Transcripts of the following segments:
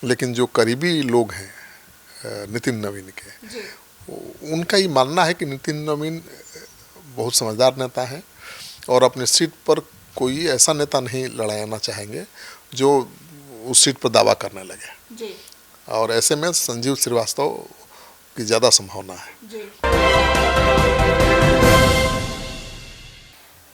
लेकिन जो करीबी लोग हैं नितिन नवीन के, उनका ये मानना है कि नितिन नवीन बहुत समझदार नेता हैं और अपने सीट पर कोई ऐसा नेता नहीं लड़ाना चाहेंगे जो उस सीट पर दावा करने लगे जी। और ऐसे में संजीव श्रीवास्तव की ज़्यादा संभावना है जी।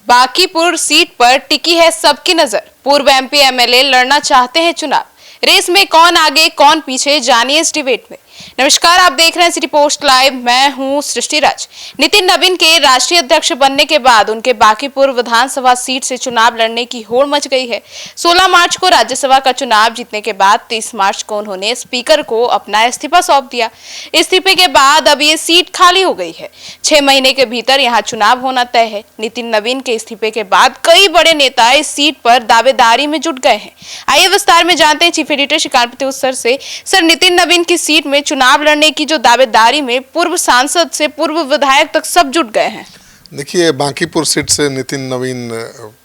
बांकीपुर सीट पर टिकी है सबकी नजर। पूर्व एमपी एमएलए लड़ना चाहते हैं चुनाव। रेस में कौन आगे कौन पीछे, जानिए इस डिबेट में। नमस्कार, आप देख रहे हैं सिटी पोस्ट लाइव। मैं हूं सृष्टि राज। नितिन नवीन के राष्ट्रीय अध्यक्ष बनने के बाद उनके बांकीपुर विधानसभा सीट से चुनाव लड़ने की होड़ मच गई है। 16 मार्च को राज्यसभा का चुनाव जीतने के बाद 30 मार्च को उन्होंने स्पीकर को अपना इस्तीफा सौंप दिया। इस्तीफे के बाद अब ये सीट खाली हो गई है। 6 महीने के भीतर यहाँ चुनाव होना तय है। नितिन नवीन के इस्तीफे के बाद कई बड़े नेता इस सीट पर दावेदारी में जुट गए हैं। आइए विस्तार में जानते हैं चीफ एडिटर शिकार प्रत्युष सर से। सर, नितिन नवीन की सीट में चुनाव लड़ने की जो दावेदारी में पूर्व सांसद से पूर्व विधायक तक सब जुट गए हैं। देखिए, बांकीपुर सीट से नितिन नवीन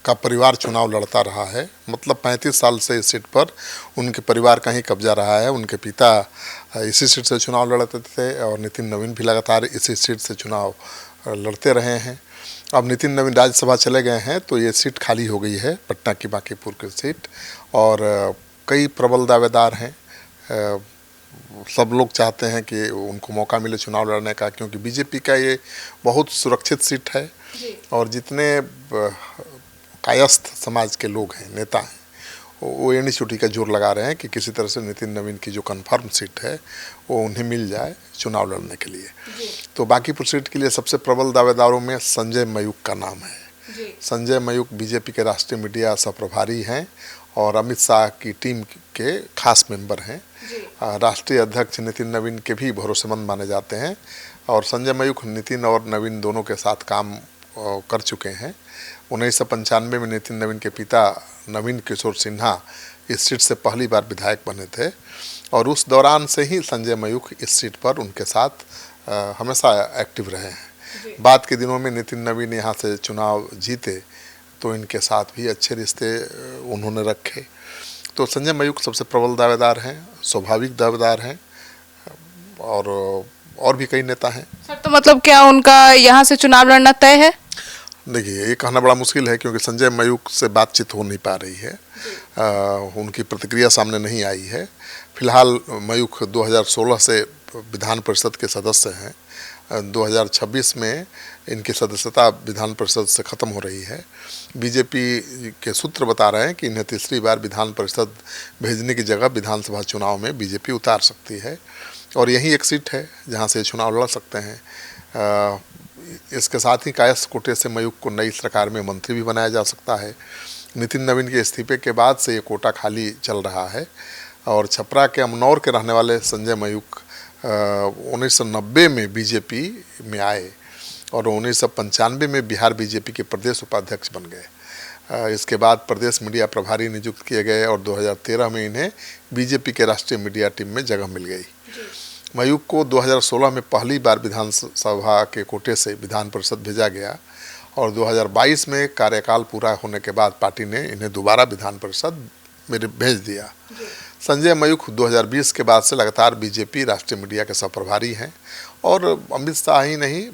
का परिवार चुनाव लड़ता रहा है। मतलब 35 साल से इस सीट पर उनके परिवार का ही कब्जा रहा है। उनके पिता इसी सीट से चुनाव लड़ते थे और नितिन नवीन भी लगातार इसी सीट से चुनाव लड़ते रहे हैं। अब नितिन नवीन राज्यसभा चले गए हैं तो ये सीट खाली हो गई है, पटना की बांकीपुर की सीट। और कई प्रबल दावेदार हैं। सब लोग चाहते हैं कि उनको मौका मिले चुनाव लड़ने का, क्योंकि बीजेपी का ये बहुत सुरक्षित सीट है और जितने कायस्थ समाज के लोग हैं, नेता हैं, वो एड़ी चुटी का जोर लगा रहे हैं कि किसी तरह से नितिन नवीन की जो कन्फर्म सीट है वो उन्हें मिल जाए चुनाव लड़ने के लिए। तो बांकीपुर सीट के लिए सबसे प्रबल दावेदारों में संजय मयूख का नाम है। संजय मयूख बीजेपी के राष्ट्रीय मीडिया सहप्रभारी हैं और अमित शाह की टीम के खास मेंबर हैं। राष्ट्रीय अध्यक्ष नितिन नवीन के भी भरोसेमंद माने जाते हैं और संजय मयूख नितिन और नवीन दोनों के साथ काम कर चुके हैं। 1995 में नितिन नवीन के पिता नवीन किशोर सिन्हा इस सीट से पहली बार विधायक बने थे और उस दौरान से ही संजय मयूख इस सीट पर उनके साथ हमेशा एक्टिव रहे हैं। बाद के दिनों में नितिन नवीन यहाँ से चुनाव जीते तो इनके साथ भी अच्छे रिश्ते उन्होंने रखे। तो संजय मयूख सबसे प्रबल दावेदार हैं, स्वाभाविक दावेदार हैं और भी कई नेता हैं। सर, तो मतलब क्या उनका यहाँ से चुनाव लड़ना तय है? देखिए, ये कहना बड़ा मुश्किल है क्योंकि संजय मयूख से बातचीत हो नहीं पा रही है। उनकी प्रतिक्रिया सामने नहीं आई है। फिलहाल मयूख 2016 से विधान परिषद के सदस्य हैं। 2026 में इनकी सदस्यता विधान परिषद से ख़त्म हो रही है। बीजेपी के सूत्र बता रहे हैं कि इन्हें तीसरी बार विधान परिषद भेजने की जगह विधानसभा चुनाव में बीजेपी उतार सकती है और यही एक सीट है जहां से चुनाव लड़ सकते हैं। इसके साथ ही कायस्थ कोटे से मयूख को नई सरकार में मंत्री भी बनाया जा सकता है। नितिन नवीन के इस्तीफे के बाद से ये कोटा खाली चल रहा है और छपरा के अमनौर के रहने वाले संजय मयूख 1990 में बीजेपी में आए और 1995 में बिहार बीजेपी के प्रदेश उपाध्यक्ष बन गए। इसके बाद प्रदेश मीडिया प्रभारी नियुक्त किए गए और 2013 में इन्हें बीजेपी के राष्ट्रीय मीडिया टीम में जगह मिल गई। मयूख को 2016 में पहली बार विधानसभा के कोटे से विधान परिषद भेजा गया और 2022 में कार्यकाल पूरा होने के बाद पार्टी ने इन्हें दोबारा विधान परिषद में भेज दिया। संजय मयूख 2020 के बाद से लगातार बीजेपी राष्ट्रीय मीडिया के सहप्रभारी हैं और अमित शाह ही नहीं,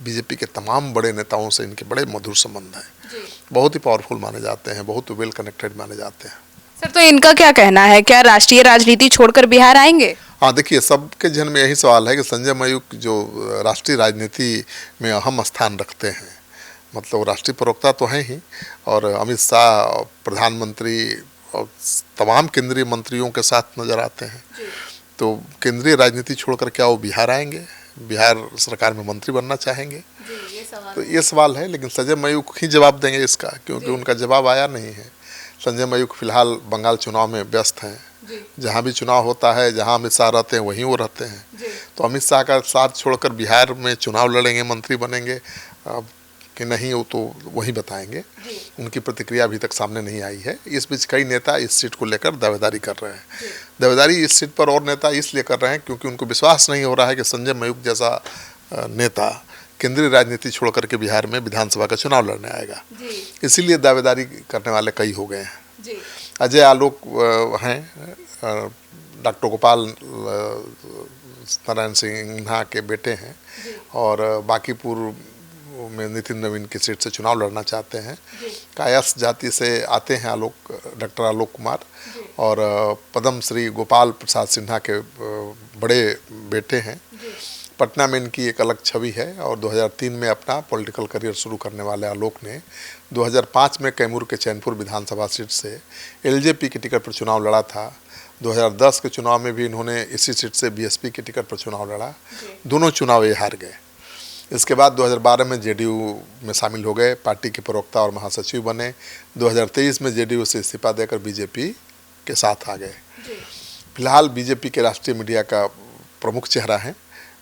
बीजेपी के तमाम बड़े नेताओं से इनके बड़े मधुर संबंध हैं। बहुत ही पावरफुल माने जाते हैं, बहुत वेल कनेक्टेड माने जाते हैं। सर, तो इनका क्या कहना है, क्या राष्ट्रीय राजनीति छोड़कर बिहार आएंगे? हाँ, देखिए, सबके जहन में यही सवाल है कि संजय मयूख जो राष्ट्रीय राजनीति में अहम स्थान रखते हैं, मतलब राष्ट्रीय प्रवक्ता तो हैं ही और अमित शाह प्रधानमंत्री और तमाम केंद्रीय मंत्रियों के साथ नजर आते हैं। तो केंद्रीय राजनीति छोड़कर क्या वो बिहार आएंगे, बिहार सरकार में मंत्री बनना चाहेंगे? तो ये सवाल है, लेकिन संजय मयूख ही जवाब देंगे इसका, क्योंकि उनका जवाब आया नहीं है। संजय मयूख फिलहाल बंगाल चुनाव में व्यस्त हैं। जहाँ भी चुनाव होता है, जहाँ अमित शाह रहते हैं वहीं वो रहते हैं। तो अमित शाह का साथ छोड़कर बिहार में चुनाव लड़ेंगे, मंत्री बनेंगे कि नहीं, वो तो वही बताएंगे। उनकी प्रतिक्रिया अभी तक सामने नहीं आई है। इस बीच कई नेता इस सीट को लेकर दावेदारी कर रहे हैं। दावेदारी इस सीट पर और नेता इसलिए कर रहे हैं क्योंकि उनको विश्वास नहीं हो रहा है कि संजय मयूख जैसा नेता केंद्रीय राजनीति छोड़ करके बिहार में विधानसभा का चुनाव लड़ने आएगा। इसीलिए दावेदारी करने वाले कई हो गए हैं। अजय आलोक हैं डॉक्टर गोपाल नारायण सिन्हा के बेटे हैं और बांकीपुर में नितिन नवीन की सीट से चुनाव लड़ना चाहते हैं। कायस्थ जाति से आते हैं डॉक्टर आलोक कुमार और पद्म श्री गोपाल प्रसाद सिन्हा के बड़े बेटे हैं। पटना में इनकी एक अलग छवि है और 2003 में अपना पॉलिटिकल करियर शुरू करने वाले आलोक ने 2005 में कैमूर के चैनपुर विधानसभा सीट से एलजेपी की टिकट पर चुनाव लड़ा था। 2010 के चुनाव में भी इन्होंने इसी सीट से बीएसपी की टिकट पर चुनाव लड़ा, दोनों चुनाव ये हार गए। इसके बाद 2012 में जेडीयू में शामिल हो गए, पार्टी के प्रवक्ता और महासचिव बने। 2023 में जेडीयू से इस्तीफा देकर बीजेपी के साथ आ गए। फिलहाल बीजेपी के राष्ट्रीय मीडिया का प्रमुख चेहरा हैं।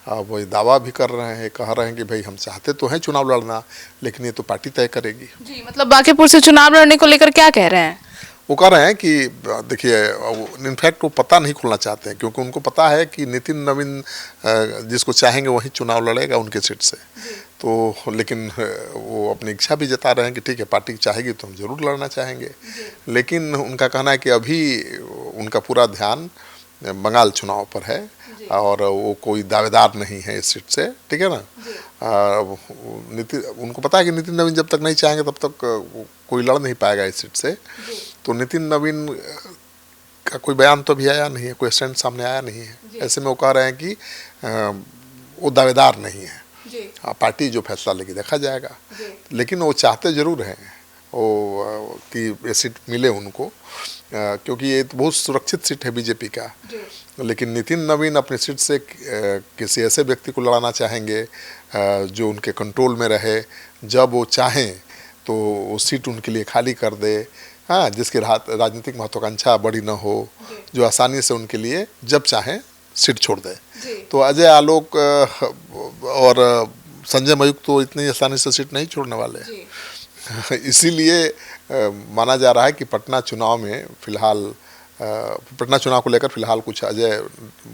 वो दावा भी कर रहे हैं, कह रहे हैं कि भाई हम चाहते तो हैं चुनाव लड़ना, लेकिन ये तो पार्टी तय करेगी। जी, मतलब बांकीपुर से चुनाव लड़ने को लेकर क्या कह रहे हैं? वो कह रहे हैं कि देखिए, इनफैक्ट वो पता नहीं खोलना चाहते हैं क्योंकि उनको पता है कि नितिन नवीन जिसको चाहेंगे वही चुनाव लड़ेगा उनके सीट से। तो लेकिन वो अपनी इच्छा भी जता रहे हैं कि ठीक है, पार्टी चाहेगी तो हम जरूर लड़ना चाहेंगे, लेकिन उनका कहना है कि अभी उनका पूरा ध्यान बंगाल चुनाव पर है और वो कोई दावेदार नहीं है इस सीट से, ठीक है ना। उनको पता है कि नितिन नवीन जब तक नहीं चाहेंगे तब तक कोई लड़ नहीं पाएगा इस सीट से। तो नितिन नवीन का कोई बयान तो अभी आया नहीं है, कोई स्टैंड सामने आया नहीं है। ऐसे में वो कह रहे हैं कि वो दावेदार नहीं है, पार्टी जो फैसला लेगी देखा जाएगा, लेकिन वो चाहते जरूर हैं वो कि ये सीट मिले उनको, क्योंकि ये बहुत सुरक्षित सीट है बीजेपी का। लेकिन नितिन नवीन अपनी सीट से किसी ऐसे व्यक्ति को लड़ाना चाहेंगे जो उनके कंट्रोल में रहे, जब वो चाहें तो वो सीट उनके लिए खाली कर दे, हाँ, जिसकी राजनीतिक महत्वाकांक्षा बड़ी न हो, जो आसानी से उनके लिए जब चाहें सीट छोड़ दे। तो अजय आलोक और संजय मयूख तो इतनी आसानी से सीट नहीं छोड़ने वाले। इसीलिए माना जा रहा है कि पटना चुनाव को लेकर फिलहाल कुछ अजय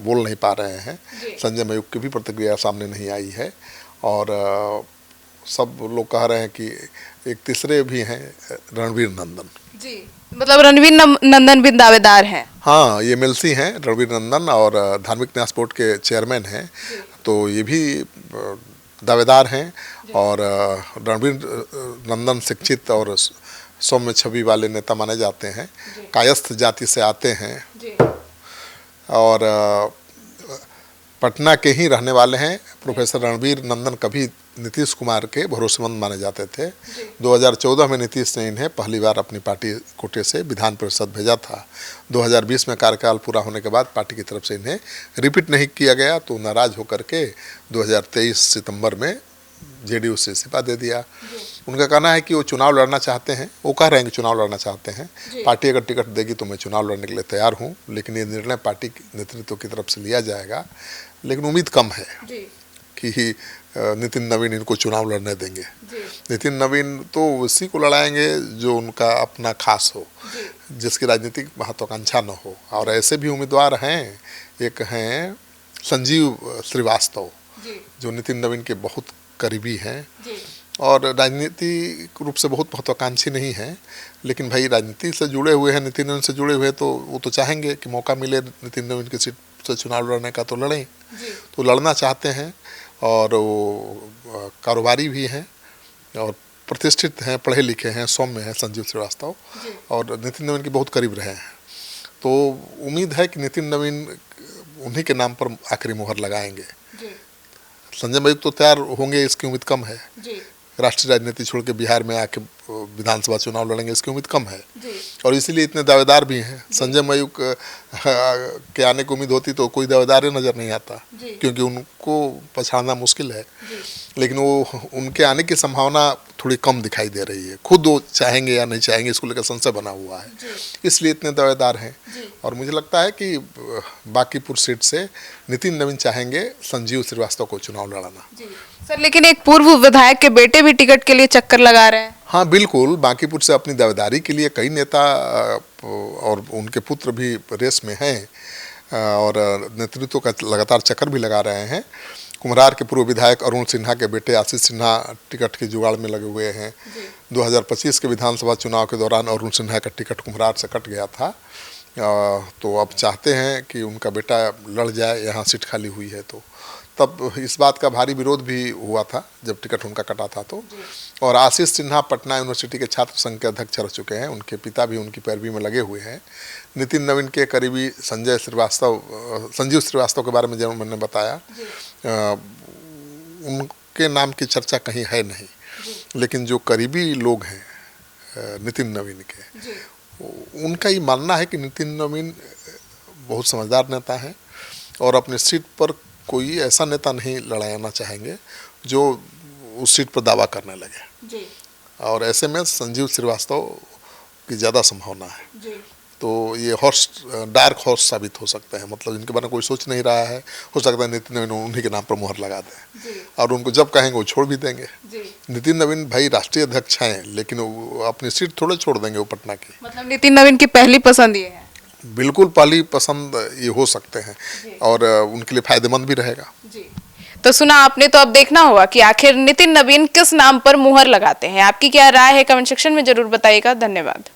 बोल नहीं पा रहे हैं। संजय मयूख की भी प्रतिक्रिया सामने नहीं आई है और सब लोग कह रहे हैं कि एक तीसरे भी हैं, रणवीर नंदन। जी, मतलब रणवीर नंदन भी दावेदार हैं। हाँ, ये एमएलसी हैं रणवीर नंदन और धार्मिक न्यास बोर्ड के चेयरमैन हैं, तो ये भी दावेदार हैं। और रणवीर नंदन शिक्षित और सौम्य छवि वाले नेता माने जाते हैं, कायस्थ जाति से आते हैं और पटना के ही रहने वाले हैं। प्रोफेसर रणवीर नंदन कभी नीतीश कुमार के भरोसेमंद माने जाते थे। 2014 में नीतीश ने इन्हें पहली बार अपनी पार्टी कोटे से विधान परिषद भेजा था। 2020 में कार्यकाल पूरा होने के बाद पार्टी की तरफ से इन्हें रिपीट नहीं किया गया, तो नाराज होकर के 2023 सितंबर में जेडीयू से इस्तीफा दे दिया। उनका कहना है कि वो चुनाव लड़ना चाहते हैं, वो कह रहे हैं कि चुनाव लड़ना चाहते हैं, पार्टी अगर टिकट देगी तो मैं चुनाव लड़ने के लिए तैयार हूँ, लेकिन ये निर्णय पार्टी नेतृत्व की तरफ से लिया जाएगा। लेकिन उम्मीद कम है कि नितिन नवीन इनको चुनाव लड़ने देंगे। नितिन नवीन तो उसी को लड़ाएंगे जो उनका अपना खास हो, जिसकी राजनीतिक महत्वाकांक्षा न हो। और ऐसे भी उम्मीदवार हैं, एक हैं संजीव श्रीवास्तव जो नितिन नवीन के बहुत करीबी हैं और राजनीतिक रूप से बहुत महत्वाकांक्षी नहीं है, लेकिन भाई राजनीति से जुड़े हुए हैं, नितिन नवीन से जुड़े हुए, तो वो तो चाहेंगे कि मौका मिले नितिन नवीन की सीट से चुनाव लड़ने का, तो लड़ें। तो लड़ना चाहते हैं और वो कारोबारी भी हैं और प्रतिष्ठित हैं, पढ़े लिखे हैं, सौम्य हैं संजीव श्रीवास्तव, और नितिन नवीन के बहुत करीब रहे हैं। तो उम्मीद है कि नितिन नवीन उन्हीं के नाम पर आखिरी मुहर लगाएंगे। संजय मयूख तो तैयार होंगे, इसकी उम्मीद कम है। राष्ट्रीय राजनीति छोड़ के बिहार में आके विधानसभा चुनाव लड़ेंगे, इसकी उम्मीद कम है और इसीलिए इतने दावेदार भी हैं। संजय मयूख के आने की उम्मीद होती तो कोई दावेदार नज़र नहीं आता, क्योंकि उनको पछाड़ना मुश्किल है, लेकिन वो उनके आने की संभावना थोड़ी कम दिखाई दे रही है। खुद वो चाहेंगे या नहीं चाहेंगे इसको लेकर संशय बना हुआ है, इसलिए इतने दावेदार हैं। और मुझे लगता है कि बांकीपुर सीट से नितिन नवीन चाहेंगे संजीव श्रीवास्तव को चुनाव लड़ाना। सर, लेकिन एक पूर्व विधायक के बेटे भी टिकट के लिए चक्कर लगा रहे हैं। हाँ बिल्कुल, बांकीपुर से अपनी दावेदारी के लिए कई नेता और उनके पुत्र भी रेस में हैं और नेतृत्व का लगातार चक्कर भी लगा रहे हैं। कुम्हरार के पूर्व विधायक अरुण सिन्हा के बेटे आशीष सिन्हा टिकट की जुगाड़ में लगे हुए हैं। 2025 के विधानसभा चुनाव के दौरान अरुण सिन्हा का टिकट कुम्हरार से कट गया था, तो अब चाहते हैं कि उनका बेटा लड़ जाए, यहाँ सीट खाली हुई है तो तब इस बात का भारी विरोध भी हुआ था जब टिकट उनका कटा था तो। और आशीष सिन्हा पटना यूनिवर्सिटी के छात्र संघ के अध्यक्ष रह चुके हैं, उनके पिता भी उनकी पैरवी में लगे हुए हैं। नितिन नवीन के करीबी संजीव श्रीवास्तव के बारे में जब मैंने बताया, उनके नाम की चर्चा कहीं है नहीं, लेकिन जो करीबी लोग हैं नितिन नवीन के, उनका ये मानना है कि नितिन नवीन बहुत समझदार नेता हैं और अपनी सीट पर कोई ऐसा नेता नहीं लड़ाना चाहेंगे जो उस सीट पर दावा करने लगे। और ऐसे में संजीव श्रीवास्तव की ज़्यादा संभावना है। तो ये डार्क हॉर्स साबित हो सकते हैं, मतलब इनके बारे में कोई सोच नहीं रहा है, हो सकता है नितिन नवीन उन्हीं के नाम पर मुहर लगा दें और उनको जब कहेंगे वो छोड़ भी देंगे। नितिन नवीन भाई राष्ट्रीय अध्यक्ष हैं, लेकिन वो अपनी सीट थोड़े छोड़ देंगे वो पटना की। मतलब नितिन नवीन की पहली पसंद ये है? बिल्कुल पहली पसंद ये हो सकते हैं और उनके लिए फायदेमंद भी रहेगा। तो सुना आपने, तो अब देखना होगा कि आखिर नितिन नवीन किस नाम पर मुहर लगाते हैं। आपकी क्या राय है कमेंट सेक्शन में जरूर बताइएगा। धन्यवाद।